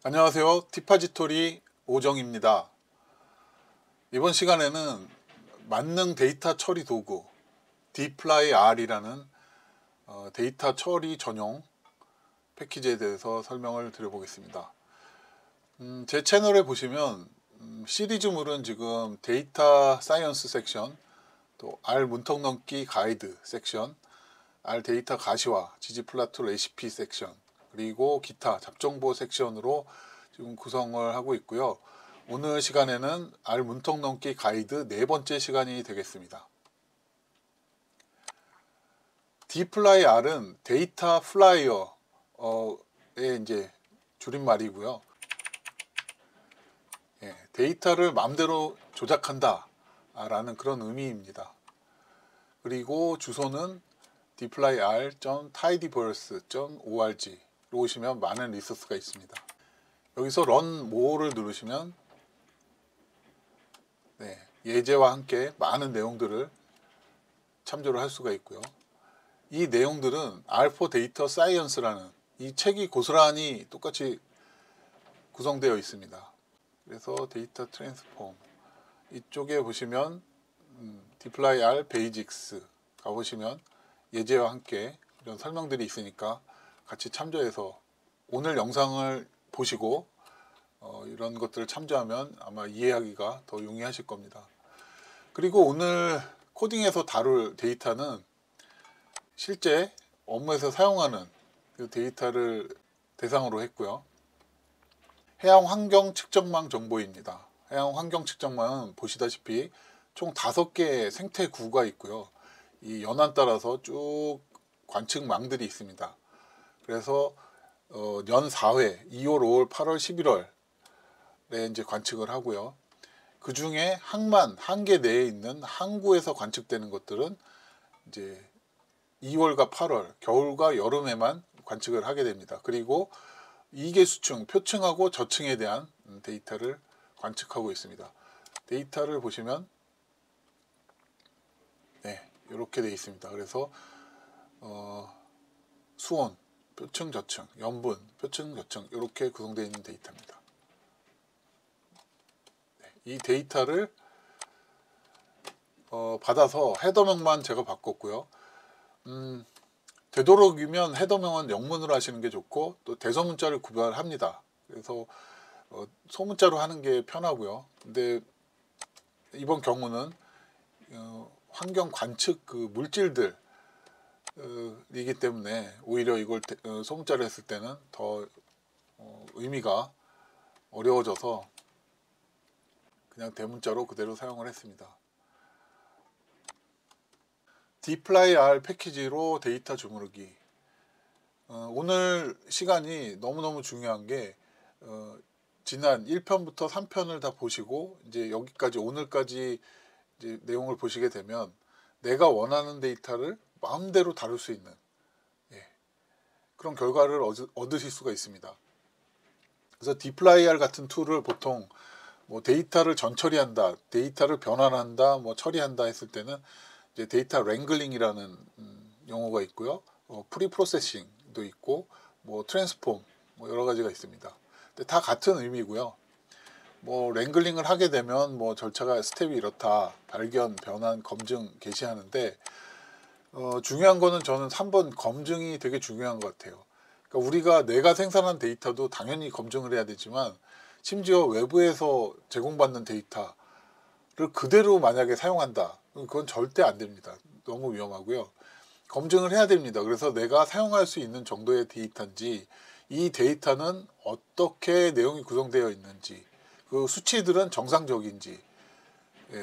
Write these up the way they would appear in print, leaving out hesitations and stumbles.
안녕하세요. 티파지토리 오정입니다. 이번 시간에는 만능 데이터 처리 도구 dplyr 이라는 데이터 처리 전용 패키지에 대해서 설명을 드려보겠습니다. 제 채널에 보시면 시리즈물은 지금 데이터 사이언스 섹션, 또 R 문턱 넘기 가이드 섹션, R 데이터 가시화, 지지 플라트 레시피 섹션, 그리고 기타 잡정보 섹션으로 지금 구성을 하고 있고요. 오늘 시간에는 R 문턱 넘기 가이드 네 번째 시간이 되겠습니다. dplyR은 데이터 플라이어의 이제 줄임말이고요. 데이터를 마음대로 조작한다 라는 그런 의미입니다. 그리고 주소는 dplyr.tidyverse.org로 오시면 많은 리소스가 있습니다. 여기서 run more를 누르시면 예제와 함께 많은 내용들을 참조를 할 수가 있고요. 이 내용들은 R4 데이터 사이언스라는 이 책이 고스란히 똑같이 구성되어 있습니다. 그래서 데이터 트랜스폼 이쪽에 보시면 dplyr basics 가보시면 예제와 함께 이런 설명들이 있으니까 같이 참조해서 오늘 영상을 보시고 이런 것들을 참조하면 아마 이해하기가 더 용이하실 겁니다. 그리고 오늘 코딩에서 다룰 데이터는 실제 업무에서 사용하는 그 데이터를 대상으로 했고요. 해양 환경 측정망 정보입니다. 해양 환경 측정망은 보시다시피 총 5개의 생태 구가 있고요. 이 연안 따라서 쭉 관측망들이 있습니다. 그래서 연 4회 2월, 5월, 8월, 11월에 이제 관측을 하고요. 그 중에 항만 한계 내에 있는 항구에서 관측되는 것들은 이제 2월과 8월, 겨울과 여름에만 관측을 하게 됩니다. 그리고 이계수층, 표층하고 저층에 대한 데이터를 관측하고 있습니다. 데이터를 보시면 이렇게 되어 있습니다. 그래서 수온, 표층, 저층, 염분, 표층, 저층 이렇게 구성되어 있는 데이터입니다. 이 데이터를 받아서 헤더명만 제가 바꿨고요. 되도록이면 헤더명은 영문으로 하시는 게 좋고 또 대소문자를 구별합니다. 그래서 소문자로 하는 게 편하고요. 근데 이번 경우는 환경 관측 그 물질들 이기 때문에 오히려 이걸 소문자로 했을 때는 더 의미가 어려워져서 그냥 대문자로 그대로 사용을 했습니다. dplyr 패키지로 데이터 주무르기. 오늘 시간이 너무너무 중요한 게 지난 1편부터 3편을 다 보시고 이제 여기까지 오늘까지 이제 내용을 보시게 되면 내가 원하는 데이터를 마음대로 다룰 수 있는 그런 결과를 얻으실 수가 있습니다. 그래서 dplyr 같은 툴을 보통 뭐 데이터를 전처리한다, 데이터를 변환한다, 뭐 처리한다 했을 때는 이제 데이터 랭글링이라는 용어가 있고요. 프리프로세싱도 있고 뭐 트랜스폼 뭐 여러 가지가 있습니다. 근데 다 같은 의미고요. 뭐 랭글링을 하게 되면 뭐 절차가 스텝이 이렇다. 발견, 변환, 검증, 게시하는데 중요한 거는 저는 3번 검증이 되게 중요한 것 같아요. 그러니까 우리가 내가 생산한 데이터도 당연히 검증을 해야 되지만 심지어 외부에서 제공받는 데이터를 그대로 만약에 사용한다. 그건 절대 안 됩니다. 너무 위험하고요. 검증을 해야 됩니다. 그래서 내가 사용할 수 있는 정도의 데이터인지 이 데이터는 어떻게 내용이 구성되어 있는지 그 수치들은 정상적인지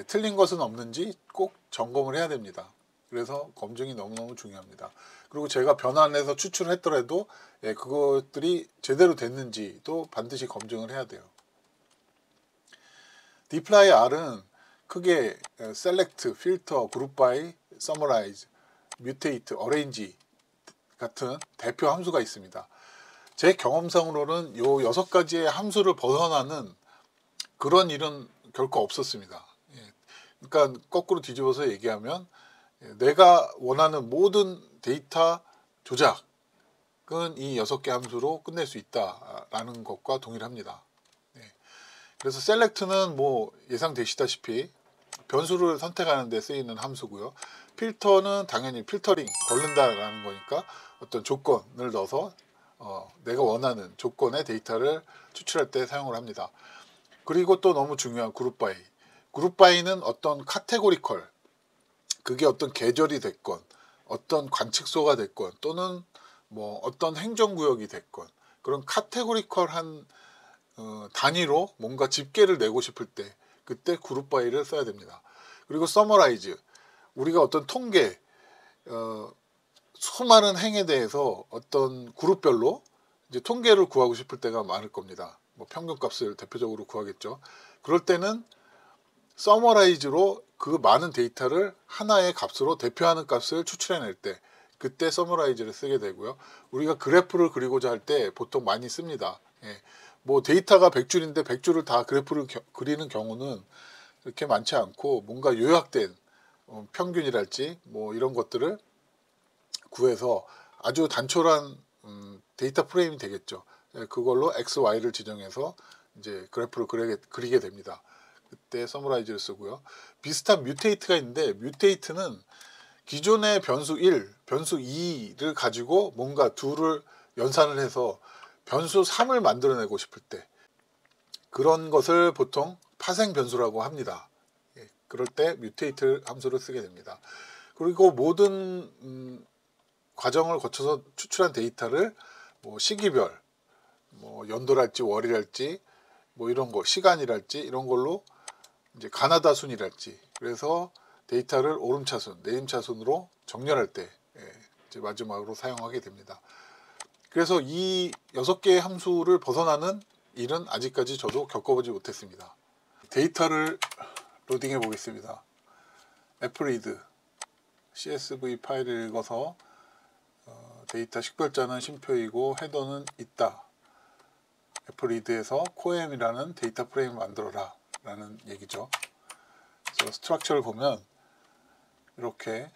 틀린 것은 없는지 꼭 점검을 해야 됩니다. 그래서 검증이 너무너무 중요합니다. 그리고 제가 변환해서 추출을 했더라도 그것들이 제대로 됐는지도 반드시 검증을 해야 돼요. dplyR은 크게 select, filter, group by, summarize, mutate, arrange 같은 대표 함수가 있습니다. 제 경험상으로는 이 6가지의 함수를 벗어나는 그런 일은 결코 없었습니다. 그러니까 거꾸로 뒤집어서 얘기하면 내가 원하는 모든 데이터 조작 이 6개 함수로 끝낼 수 있다라는 것과 동일합니다. 네. 그래서 select는 뭐 예상되시다시피 변수를 선택하는 데 쓰이는 함수고요. 필터는 당연히 필터링, 걸른다라는 거니까 어떤 조건을 넣어서 내가 원하는 조건의 데이터를 추출할 때 사용을 합니다. 그리고 또 너무 중요한 그룹 바이. 그룹 바이는 어떤 카테고리컬, 그게 어떤 계절이 됐건 어떤 관측소가 됐건 또는 뭐 어떤 행정구역이 됐건 그런 카테고리컬한 단위로 뭔가 집계를 내고 싶을 때 그때 그룹 바이를 써야 됩니다. 그리고 서머라이즈, 우리가 어떤 통계, 수많은 행에 대해서 어떤 그룹별로 이제 통계를 구하고 싶을 때가 많을 겁니다. 뭐 평균값을 대표적으로 구하겠죠. 그럴 때는 서머라이즈로 그 많은 데이터를 하나의 값으로 대표하는 값을 추출해낼 때 그때 서머라이즈를 쓰게 되고요. 우리가 그래프를 그리고자 할 때 보통 많이 씁니다. 예. 뭐 데이터가 100줄인데 100줄을 다 그래프를 그리는 경우는 그렇게 많지 않고 뭔가 요약된 평균이랄지 뭐 이런 것들을 구해서 아주 단촐한 데이터 프레임이 되겠죠. 예, 그걸로 x, y를 지정해서 이제 그래프를 그리게 됩니다. 그때 서머라이즈를 쓰고요. 비슷한 뮤테이트가 있는데 뮤테이트는 기존의 변수 1, 변수 2를 가지고 뭔가 둘을 연산을 해서 변수 3을 만들어내고 싶을 때 그런 것을 보통 파생 변수라고 합니다. 예, 그럴 때 뮤테이트 함수를 쓰게 됩니다. 그리고 모든 과정을 거쳐서 추출한 데이터를 뭐 시기별, 뭐 연도랄지 월이랄지 뭐 이런 거, 시간이랄지 이런 걸로 이제 가나다 순이랄지 그래서 데이터를 오름차순, 내림차순으로 정렬할 때 이제 마지막으로 사용하게 됩니다. 그래서 이 6개의 함수를 벗어나는 일은 아직까지 저도 겪어보지 못했습니다. 데이터를 로딩해 보겠습니다. 애플리드 CSV 파일을 읽어서 데이터 식별자는 쉼표이고 헤더는 있다. 애플리드에서 코엠이라는 데이터 프레임을 만들어라 라는 얘기죠. 그래서 스트럭처를 보면 이렇게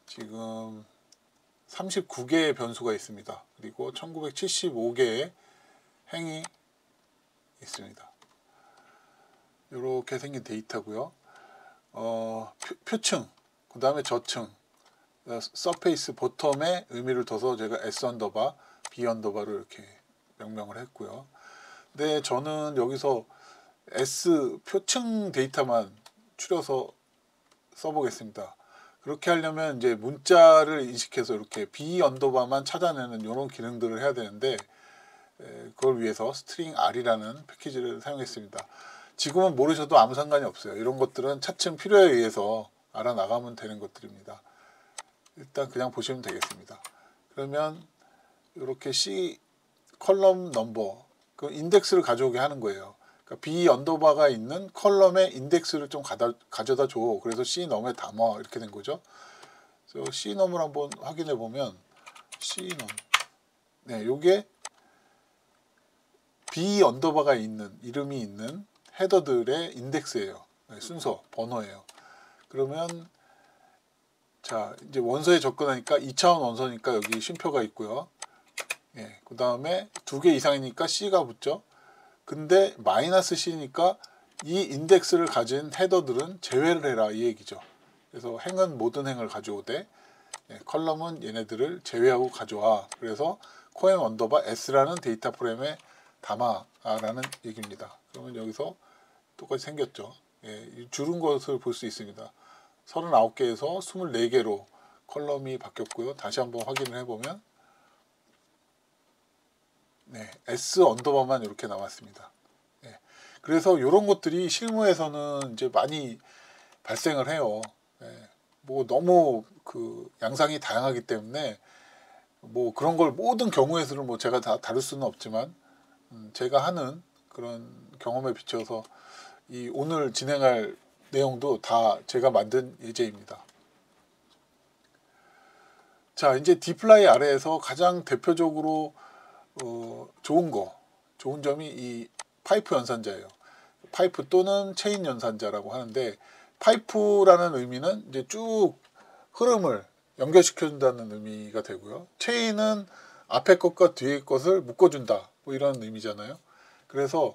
지금 39개의 변수가 있습니다. 그리고 1975개의 행이 있습니다. 이렇게 생긴 데이터고요. 표층, 그 다음에 저층, 서페이스 보텀에 의미를 둬서 제가 S 언더바, B 언더바를 이렇게 명명을 했고요. 근데 저는 여기서 S 표층 데이터만 추려서 써보겠습니다. 그렇게 하려면 이제 문자를 인식해서 이렇게 B 언더바만 찾아내는 이런 기능들을 해야 되는데 그걸 위해서 string r이라는 패키지를 사용했습니다. 지금은 모르셔도 아무 상관이 없어요. 이런 것들은 차츰 필요에 의해서 알아나가면 되는 것들입니다. 일단 그냥 보시면 되겠습니다. 그러면 이렇게 C 컬럼 넘버 그 인덱스를 가져오게 하는 거예요. 그러니까 B 언더바가 있는 컬럼의 인덱스를 좀 가져다 줘. 그래서 C 넘에 담아 이렇게 된 거죠. 그래서 C 넘을 한번 확인해 보면 C 넘, 네, 요게 B 언더바가 있는 이름이 있는 헤더들의 인덱스예요. 네, 순서, 번호예요. 그러면 자 이제 원서에 접근하니까 2차원 원서니까 여기 쉼표가 있고요. 예, 그 다음에 2개 이상이니까 C가 붙죠. 근데 마이너스 C니까 이 인덱스를 가진 헤더들은 제외를 해라 이 얘기죠. 그래서 행은 모든 행을 가져오되 컬럼은 얘네들을 제외하고 가져와. 그래서 코엠 언더바 S라는 데이터 프레임에 담아라는 얘기입니다. 그러면 여기서 똑같이 생겼죠. 줄은 것을 볼 수 있습니다. 39개에서 24개로 컬럼이 바뀌었고요. 다시 한번 확인을 해보면 네, S 언더바만 이렇게 남았습니다. 네, 그래서 이런 것들이 실무에서는 이제 많이 발생을 해요. 네, 뭐 너무 그 양상이 다양하기 때문에 뭐 그런 걸 모든 경우에서는 뭐 제가 다 다룰 수는 없지만 제가 하는 그런 경험에 비춰서 이 오늘 진행할 내용도 다 제가 만든 예제입니다. 자, 이제 디플라이 아래에서 가장 대표적으로 좋은 점이 이 파이프 연산자예요. 파이프 또는 체인 연산자라고 하는데 파이프라는 의미는 이제 쭉 흐름을 연결시켜준다는 의미가 되고요. 체인은 앞에 것과 뒤에 것을 묶어준다. 뭐 이런 의미잖아요. 그래서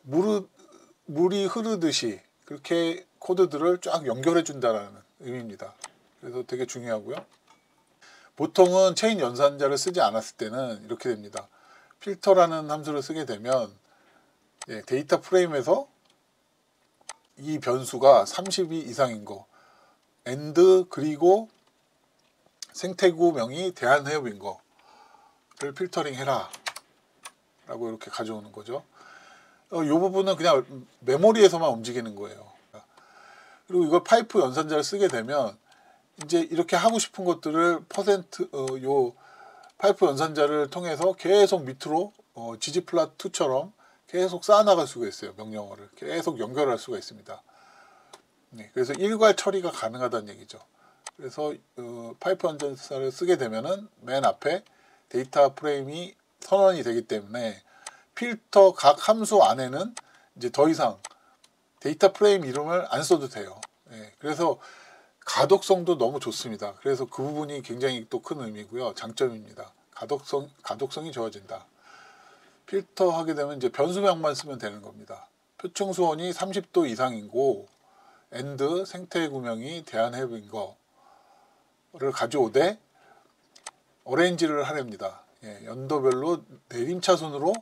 물이 흐르듯이 그렇게 코드들을 쫙 연결해 준다라는 의미입니다. 그래서 되게 중요하고요. 보통은 체인 연산자를 쓰지 않았을 때는 이렇게 됩니다. 필터라는 함수를 쓰게 되면 데이터 프레임에서 이 변수가 32 이상인 거 and 그리고 생태구명이 대한해협인 거를 필터링 해라 라고 이렇게 가져오는 거죠. 이 부분은 그냥 메모리에서만 움직이는 거예요. 그리고 이걸 파이프 연산자를 쓰게 되면 이제 이렇게 하고 싶은 것들을 요 파이프 연산자를 통해서 계속 밑으로 ggplot2처럼 계속 쌓아나갈 수가 있어요. 명령어를 계속 연결할 수가 있습니다. 네, 그래서 일괄 처리가 가능하다는 얘기죠. 그래서 파이프 연산자를 쓰게 되면은 맨 앞에 데이터 프레임이 선언이 되기 때문에 필터 각 함수 안에는 이제 더 이상 데이터 프레임 이름을 안 써도 돼요. 네, 그래서 가독성도 너무 좋습니다. 그래서 그 부분이 굉장히 또 큰 의미고요. 장점입니다. 가독성이 좋아진다. 필터 하게 되면 이제 변수명만 쓰면 되는 겁니다. 표층 수온이 30도 이상이고 and 생태구명이 대한해협인 거를 가져오되 어레인지를 하랍니다. 연도별로 내림차순으로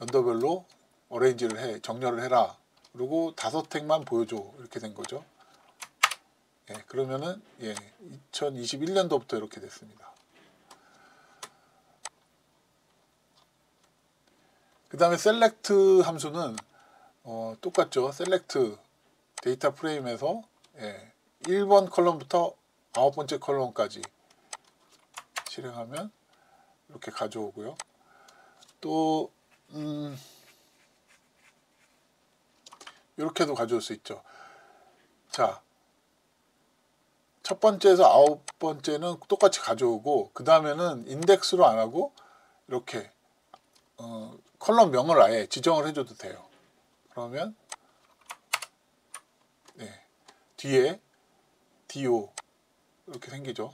연도별로 어레인지를 해 정렬을 해라. 그리고 5택만 보여줘. 이렇게 된 거죠. 그러면은 2021년도부터 이렇게 됐습니다. 그 다음에 select 함수는 똑같죠. select 데이터 프레임에서 1번 컬럼부터 9번째 컬럼까지 실행하면 이렇게 가져오고요. 또 이렇게도 가져올 수 있죠. 자, 첫 번째에서 9번째는 똑같이 가져오고 그 다음에는 인덱스로 안 하고 이렇게 컬럼명을 아예 지정을 해줘도 돼요. 그러면 뒤에 do 이렇게 생기죠.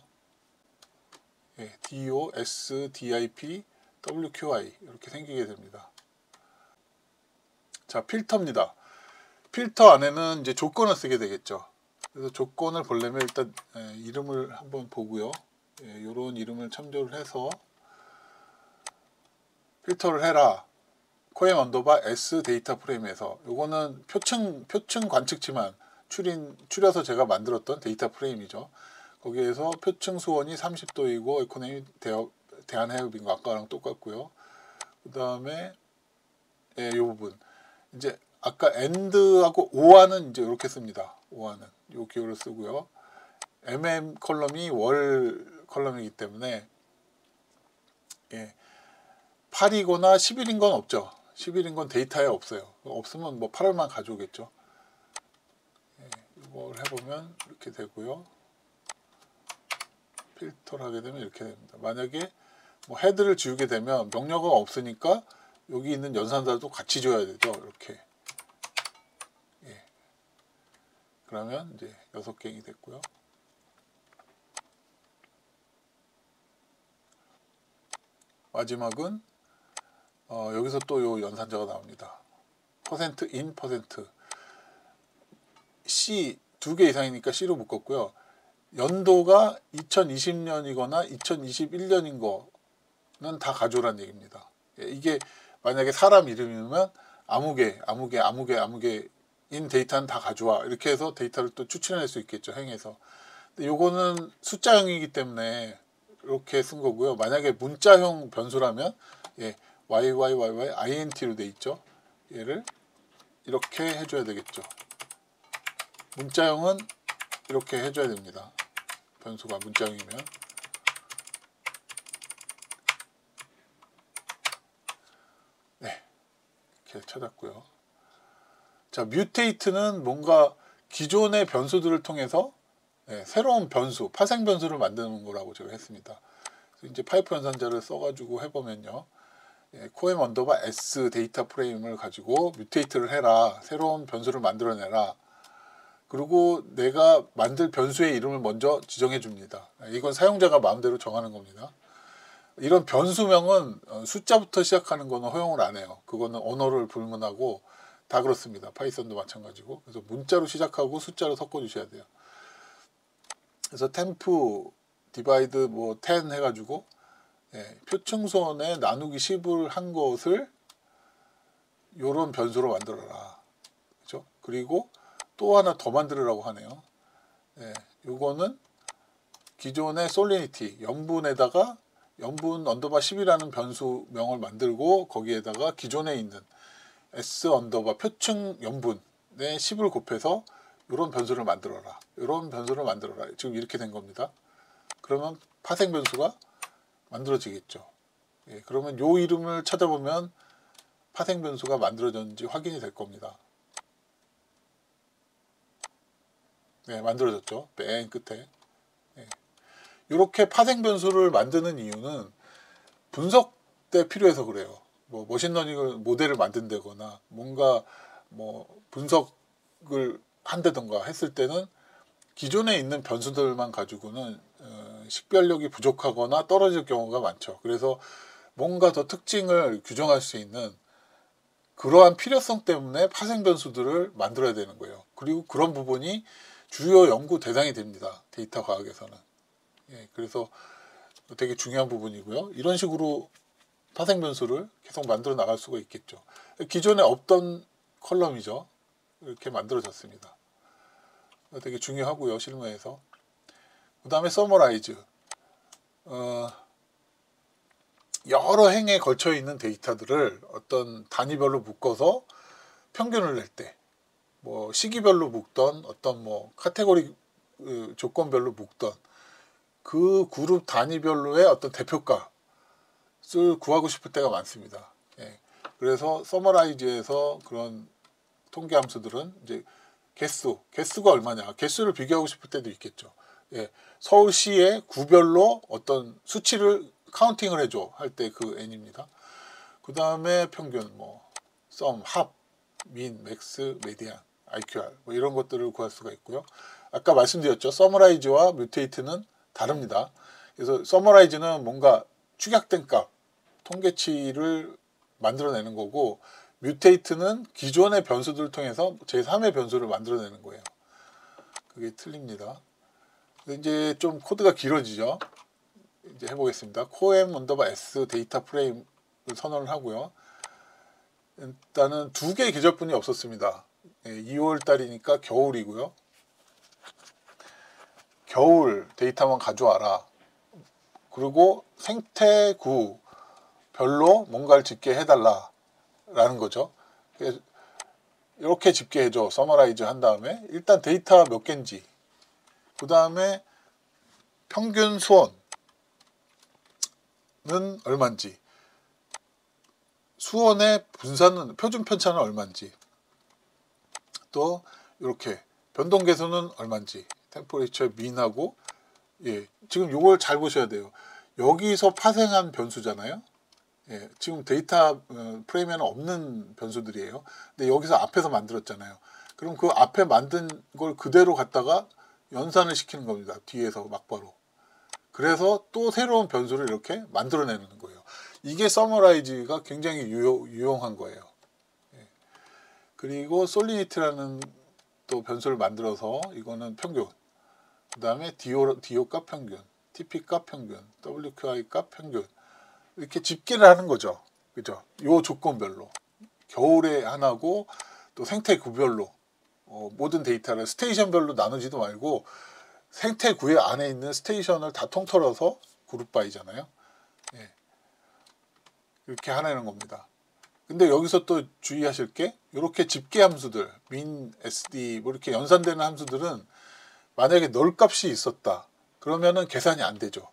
do, s, dip, wqi 이렇게 생기게 됩니다. 자, 필터입니다. 필터 안에는 이제 조건을 쓰게 되겠죠. 그래서 조건을 보려면 일단 이름을 한번 보고요. 이런 이름을 참조를 해서 필터를 해라. 코엠 언더바 s 데이터 프레임에서 요거는 표층 관측치만 추려서 제가 만들었던 데이터 프레임이죠. 거기에서 표층 수온이 30도이고 에코노미 대한해협인 거 아까랑 똑같고요. 그 다음에 이 부분 이제 아까 and하고 or는 이제 이렇게 씁니다. or는 요 기호를 쓰고요. 컬럼이 월 컬럼이기 때문에 8이거나 10일인 건 없죠. 10일인 건 데이터에 없어요. 없으면 뭐 8월만 가져오겠죠. 이걸 해보면 이렇게 되고요. 필터를 하게 되면 이렇게 됩니다. 만약에 뭐 헤드를 지우게 되면 명령어가 없으니까 여기 있는 연산자도 같이 줘야 되죠. 이렇게. 그러면 이제 6개이 됐고요. 마지막은 여기서 또 요 연산자가 나옵니다. %in, C 2개 이상이니까 C로 묶었고요. 연도가 2020년이거나 2021년인 거는 다 가져오라는 얘기입니다. 이게 만약에 사람 이름이면 아무개 인 데이터는 다 가져와. 이렇게 해서 데이터를 또 추출해낼 수 있겠죠. 행에서. 근데 요거는 숫자형이기 때문에 이렇게 쓴 거고요. 만약에 문자형 변수라면 YYYY INT로 돼 있죠. 얘를 이렇게 해줘야 되겠죠. 문자형은 이렇게 해줘야 됩니다. 변수가 문자형이면. 이렇게 찾았고요. 자, 뮤테이트는 뭔가 기존의 변수들을 통해서 새로운 변수, 파생 변수를 만드는 거라고 제가 했습니다. 그래서 이제 파이프 연산자를 써가지고 해보면요. 코엠 언더바 s 데이터 프레임을 가지고 뮤테이트를 해라. 새로운 변수를 만들어내라. 그리고 내가 만들 변수의 이름을 먼저 지정해 줍니다. 이건 사용자가 마음대로 정하는 겁니다. 이런 변수명은 숫자부터 시작하는 거는 허용을 안 해요. 그거는 언어를 불문하고 다 그렇습니다. 파이썬도 마찬가지고. 그래서 문자로 시작하고 숫자로 섞어 주셔야 돼요. 그래서 템프 디바이드 뭐 10 해가지고 표층선에 나누기 10을 한 것을 요런 변수로 만들어라. 그죠? 그리고 또 하나 더 만들으라고 하네요. 요거는 기존의 솔리니티 연분에다가 연분 언더바 10이라는 변수명을 만들고 거기에다가 기존에 있는 s 언더바 표층 연분에 10을 곱해서 이런 변수를 만들어라. 이런 변수를 만들어라. 지금 이렇게 된 겁니다. 그러면 파생 변수가 만들어지겠죠. 그러면 요 이름을 찾아보면 파생 변수가 만들어졌는지 확인이 될 겁니다. 만들어졌죠. 맨 끝에. 이렇게 파생 변수를 만드는 이유는 분석 때 필요해서 그래요. 뭐 머신러닝을 모델을 만든다거나 뭔가 뭐 분석을 한다던가 했을 때는 기존에 있는 변수들만 가지고는 식별력이 부족하거나 떨어질 경우가 많죠. 그래서 뭔가 더 특징을 규정할 수 있는 그러한 필요성 때문에 파생 변수들을 만들어야 되는 거예요. 그리고 그런 부분이 주요 연구 대상이 됩니다. 데이터 과학에서는. 그래서 되게 중요한 부분이고요. 이런 식으로 파생 변수를 계속 만들어 나갈 수가 있겠죠. 기존에 없던 컬럼이죠. 이렇게 만들어졌습니다. 되게 중요하고요. 실무에서. 그 다음에 서머라이즈. 여러 행에 걸쳐 있는 데이터들을 어떤 단위별로 묶어서 평균을 낼 때, 뭐 시기별로 묶던 어떤 뭐 카테고리 조건별로 묶던 그 그룹 단위별로의 어떤 대표값을 구하고 싶을 때가 많습니다. 그래서 서머라이즈에서 그런 통계 함수들은 이제 개수가 얼마냐, 개수를 비교하고 싶을 때도 있겠죠. 서울시의 구별로 어떤 수치를 카운팅을 해줘 할 때 그 n입니다. 그 다음에 평균, 뭐 썸, 합, 민, 맥스, 메디안, IQR 뭐 이런 것들을 구할 수가 있고요. 아까 말씀드렸죠. 서머라이즈와 뮤테이트는 다릅니다. 그래서 서머라이즈는 뭔가 축약된 값, 통계치를 만들어내는 거고, 뮤테이트는 기존의 변수들을 통해서 제3의 변수를 만들어내는 거예요. 그게 틀립니다. 이제 좀 코드가 길어지죠. 이제 해보겠습니다. coem 언더바 s 데이터 프레임을 선언을 하고요. 일단은 두 개의 계절뿐이 없었습니다. 2월 달이니까 겨울이고요. 겨울 데이터만 가져와라. 그리고 생태구 별로 뭔가를 집계 해달라 라는 거죠. 이렇게 집계해줘. 서머라이즈 한 다음에 일단 데이터 몇 개인지, 그 다음에 평균 수원은 얼마인지, 수원의 분산은 표준 편차는 얼마인지, 또 이렇게 변동 계수는 얼마인지, 템퍼레이처 민하고, 지금 이걸 잘 보셔야 돼요. 여기서 파생한 변수잖아요. 지금 데이터 프레임에는 없는 변수들이에요. 근데 여기서 앞에서 만들었잖아요. 그럼 그 앞에 만든 걸 그대로 갖다가 연산을 시키는 겁니다. 뒤에서 막바로. 그래서 또 새로운 변수를 이렇게 만들어내는 거예요. 이게 서머라이즈가 굉장히 유용한 거예요. 그리고 솔리니티라는 또 변수를 만들어서 이거는 평균, 그 다음에 DO 값 평균, TP 값 평균, WQI 값 평균, 이렇게 집계를 하는 거죠. 그죠? 요 조건별로. 겨울에 하나고 또 생태구별로 모든 데이터를 스테이션별로 나누지도 말고 생태구의 안에 있는 스테이션을 다 통틀어서 그룹 바이잖아요. 이렇게 하라는 겁니다. 근데 여기서 또 주의하실 게 이렇게 집계 함수들, min, sd 뭐 이렇게 연산되는 함수들은 만약에 널 값이 있었다. 그러면은 계산이 안 되죠.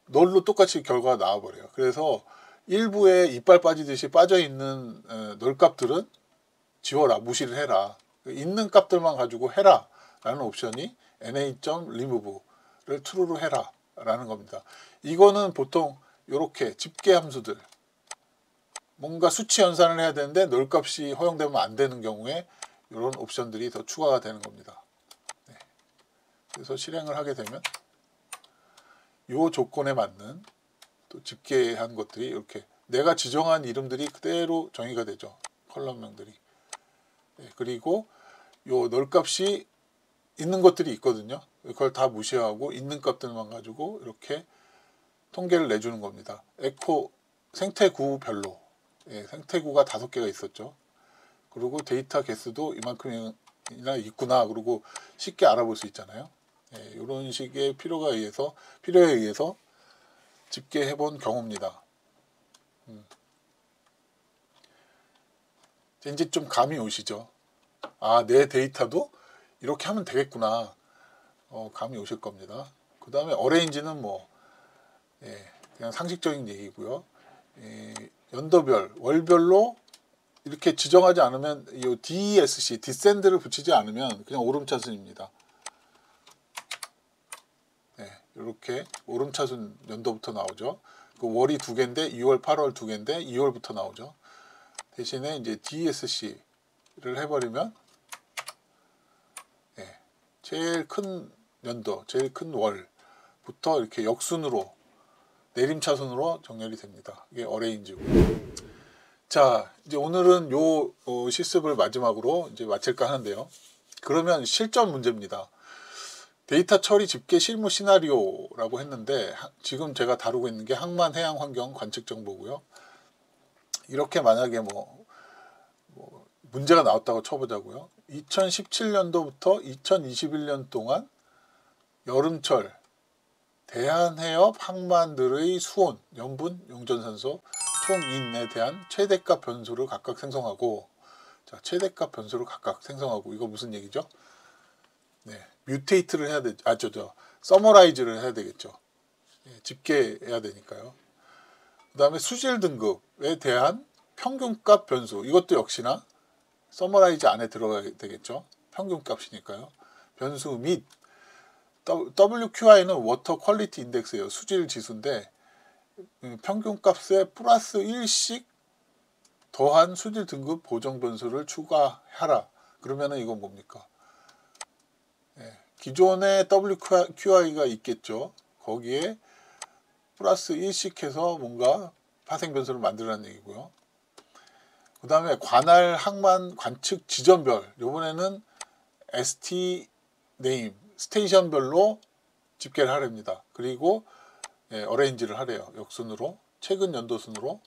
널로 똑같이 결과가 나와버려요. 그래서 일부에 이빨 빠지듯이 빠져있는 널 값들은 지워라, 무시를 해라. 있는 값들만 가지고 해라 라는 옵션이 na.remove를 true로 해라 라는 겁니다. 이거는 보통 이렇게 집계 함수들, 뭔가 수치 연산을 해야 되는데 널 값이 허용되면 안 되는 경우에 이런 옵션들이 더 추가가 되는 겁니다. 그래서 실행을 하게 되면 이 조건에 맞는 또 집계한 것들이 이렇게 내가 지정한 이름들이 그대로 정의가 되죠. 컬럼명들이. 그리고 요 널값이 있는 것들이 있거든요. 그걸 다 무시하고 있는 값들만 가지고 이렇게 통계를 내주는 겁니다. 에코 생태구별로. 생태구가 5개가 있었죠. 그리고 데이터 개수도 이만큼이나 있구나. 그리고 쉽게 알아볼 수 있잖아요. 이런 식의 필요에 의해서 집계해 본 경우입니다. 이제 좀 감이 오시죠. 아, 내 데이터도 이렇게 하면 되겠구나. 감이 오실 겁니다. 그 다음에 어레인지는 뭐 그냥 상식적인 얘기고요. 연도별, 월별로 이렇게 지정하지 않으면 이 DESC, 디센드를 붙이지 않으면 그냥 오름차순입니다. 이렇게 오름차순 연도부터 나오죠. 그 월이 2개인데 2월, 8월 2개인데 2월부터 나오죠. 대신에 이제 DESC를 해버리면 제일 큰 연도, 제일 큰 월부터 이렇게 역순으로 내림차순으로 정렬이 됩니다. 이게 어레인지고. 자, 이제 오늘은 요 실습을 마지막으로 이제 마칠까 하는데요. 그러면 실전 문제입니다. 데이터 처리 집계 실무 시나리오라고 했는데 지금 제가 다루고 있는 게 항만 해양 환경 관측 정보고요. 이렇게 만약에 뭐 문제가 나왔다고 쳐보자고요. 2017년도부터 2021년 동안 여름철 대한해협 항만들의 수온, 염분, 용존산소, 총인에 대한 최대값 변수를 각각 생성하고, 자, 최대값 변수를 각각 생성하고, 이거 무슨 얘기죠? 뮤테이트를 해야 되죠. 서머라이즈를 해야 되겠죠. 집계해야 되니까요. 그 다음에 수질 등급에 대한 평균값 변수, 이것도 역시나 서머라이즈 안에 들어가야 되겠죠. 평균값이니까요. 변수 및 WQI는 워터 퀄리티 인덱스예요. 수질 지수인데 평균값에 플러스 1씩 더한 수질 등급 보정 변수를 추가하라. 그러면은 이건 뭡니까? 기존에 WQI가 있겠죠. 거기에 플러스 1씩 해서 뭔가 파생 변수를 만들라는 얘기고요. 그 다음에 관할 항만 관측 지점별, 이번에는 ST 네임, 스테이션별로 집계를 하랍니다. 그리고 어레인지를 하래요. 역순으로, 최근 연도순으로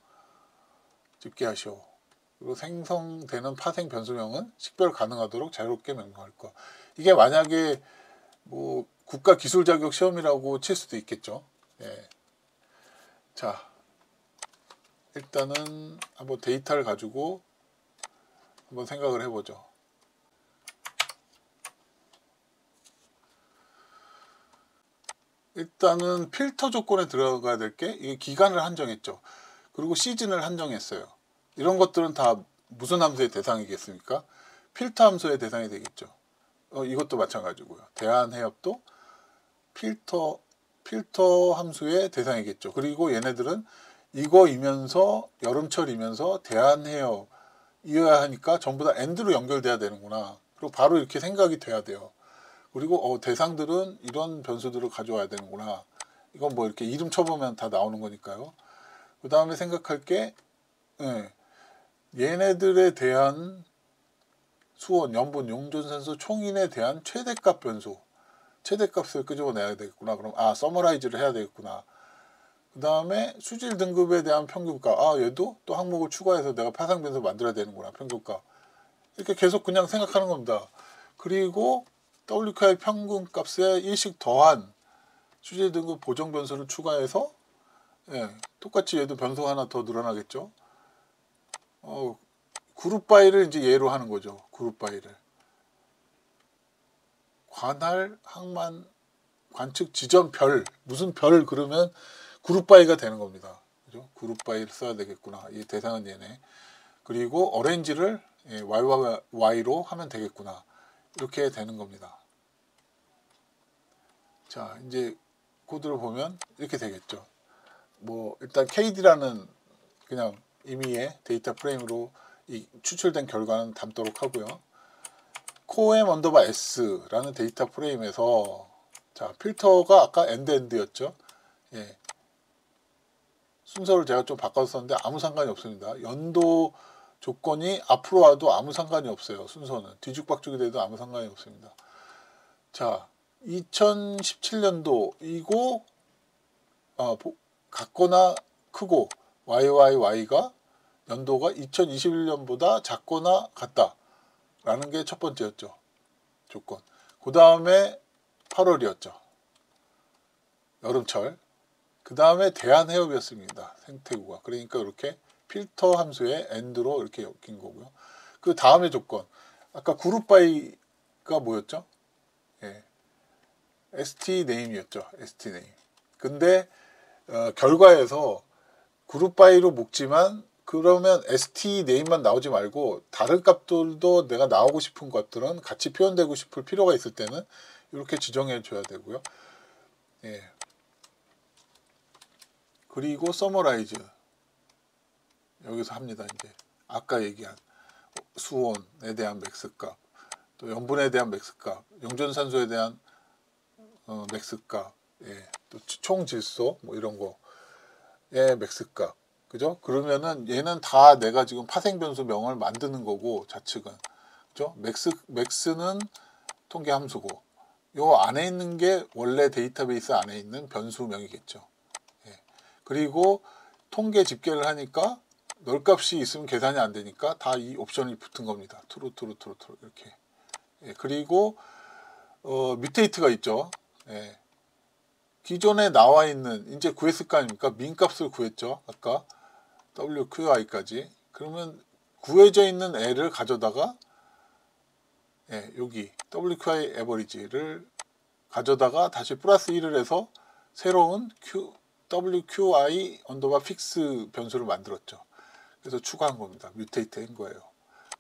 집계하시오. 그리고 생성되는 파생 변수명은 식별 가능하도록 자유롭게 명명할 것. 이게 만약에 뭐 국가 기술 자격 시험이라고 칠 수도 있겠죠. 자, 일단은 한번 데이터를 가지고 한번 생각을 해보죠. 일단은 필터 조건에 들어가야 될 게 이게 기간을 한정했죠. 그리고 시즌을 한정했어요. 이런 것들은 다 무슨 함수의 대상이겠습니까? 필터 함수의 대상이 되겠죠. 이것도 마찬가지고요. 대한해협도 필터 함수의 대상이겠죠. 그리고 얘네들은 이거이면서 여름철이면서 대한해협이어야 하니까 전부 다 엔드로 연결돼야 되는구나. 그리고 바로 이렇게 생각이 돼야 돼요. 그리고 대상들은 이런 변수들을 가져와야 되는구나. 이건 뭐 이렇게 이름 쳐보면 다 나오는 거니까요. 그 다음에 생각할 게 얘네들에 대한 수온, 염분, 용존산소, 총인에 대한 최대값 변수, 최대값을 끄집어내야 되겠구나. 그럼 서머라이즈를 해야 되겠구나. 그 다음에 수질 등급에 대한 평균값, 얘도 또 항목을 추가해서 내가 파상 변수 만들어야 되는구나. 평균값. 이렇게 계속 그냥 생각하는 겁니다. 그리고 WQI 평균값에 1씩 더한 수질 등급 보정 변수를 추가해서 똑같이 얘도 변수 하나 더 늘어나겠죠. 그룹 바이를 이제 예로 하는 거죠. 그룹 바이를. 관할 항만 관측 지점 별, 무슨 별 그러면 그룹 바이가 되는 겁니다. 그죠? 그룹 바이를 써야 되겠구나. 이 대상은 얘네. 그리고 어레인지를 Y로 하면 되겠구나. 이렇게 되는 겁니다. 자, 이제 코드를 보면 이렇게 되겠죠. 뭐 일단 KD라는 그냥 임의의 데이터 프레임으로 이 추출된 결과는 담도록 하고요. coem_s라는 데이터 프레임에서 자, 필터가 아까 엔드였죠. 순서를 제가 좀 바꿨었는데 아무 상관이 없습니다. 연도 조건이 앞으로 와도 아무 상관이 없어요. 순서는 뒤죽박죽이 돼도 아무 상관이 없습니다. 자, 2017년도이고 같거나 크고 YYY가 연도가 2021년보다 작거나 같다 라는 게 첫 번째였죠. 조건. 그 다음에 8월이었죠. 여름철. 그 다음에 대한해협이었습니다. 생태구가. 그러니까 이렇게 필터 함수의 end로 이렇게 엮인 거고요. 그 다음에 조건. 아까 그룹바이가 뭐였죠? 예. ST 네임이었죠. ST 네임. 근데 결과에서 그룹바이로 묶지만 그러면 ST 네임만 나오지 말고 다른 값들도 내가 나오고 싶은 것들은 같이 표현되고 싶을 필요가 있을 때는 이렇게 지정해 줘야 되고요. 예. 그리고 서머라이즈 여기서 합니다. 이제 아까 얘기한 수온에 대한 맥스값, 또 염분에 대한 맥스값, 용존산소에 대한 맥스값, 예. 또 총 질소 뭐 이런 거의 맥스값. 그죠? 그러면은 얘는 다 내가 지금 파생 변수 명을 만드는 거고 좌측은. 그죠? 맥스는 통계 함수고 요 안에 있는 게 원래 데이터베이스 안에 있는 변수명이겠죠. 예. 그리고 통계 집계를 하니까 널값이 있으면 계산이 안 되니까 다 이 옵션이 붙은 겁니다. true 이렇게. 예. 그리고 뮤테이트가 있죠. 예. 기존에 나와 있는 이제 구했을 거 아닙니까? 민값을 구했죠. 아까 WQI까지. 그러면 구해져 있는 L을 가져다가 예, 여기 WQI 에버리지를 가져다가 다시 플러스 1을 해서 새로운 WQI 언더바 픽스 변수를 만들었죠. 그래서 추가한 겁니다. 뮤테이트인 거예요.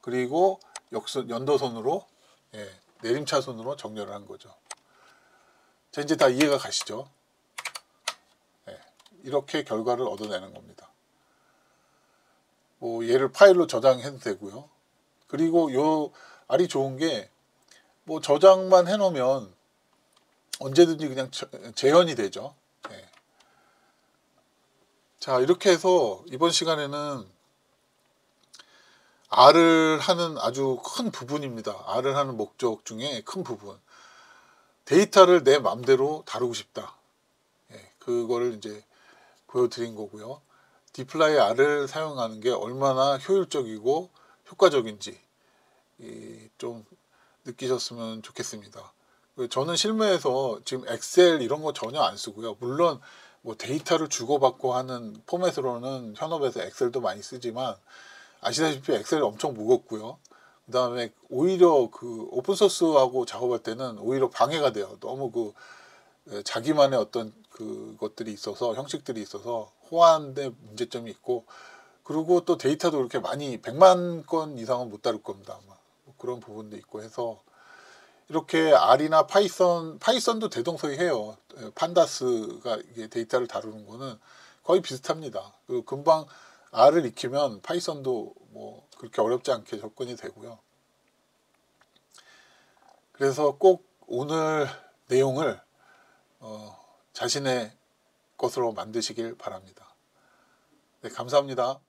그리고 연도선으로 예, 내림차순으로 정렬을 한 거죠. 자, 이제 다 이해가 가시죠? 예, 이렇게 결과를 얻어내는 겁니다. 뭐 얘를 파일로 저장해도 되고요. 그리고 요 알이 좋은 게 뭐 저장만 해놓으면 언제든지 그냥 재현이 되죠. 네. 자, 이렇게 해서 이번 시간에는 R을 하는 아주 큰 부분입니다. R을 하는 목적 중에 큰 부분. 데이터를 내 맘대로 다루고 싶다. 네, 그거를 이제 보여드린 거고요. 디플라이 R을 사용하는 게 얼마나 효율적이고 효과적인지 좀 느끼셨으면 좋겠습니다. 저는 실무에서 지금 엑셀 이런 거 전혀 안 쓰고요. 물론 뭐 데이터를 주고받고 하는 포맷으로는 현업에서 엑셀도 많이 쓰지만 아시다시피 엑셀이 엄청 무겁고요. 그 다음에 오히려 그 오픈소스하고 작업할 때는 오히려 방해가 돼요. 너무 자기만의 어떤 그것들이 있어서 형식들이 있어서 호환의 문제점이 있고, 그리고 또 데이터도 그렇게 많이 100만 건 이상은 못 다룰 겁니다. 아마 그런 부분도 있고 해서 이렇게 R이나 파이썬도 대동소이해요. 판다스가 이게 데이터를 다루는 거는 거의 비슷합니다. 금방 R을 익히면 파이썬도 뭐 그렇게 어렵지 않게 접근이 되고요. 그래서 꼭 오늘 내용을 자신의 것으로 만드시길 바랍니다. 네, 감사합니다.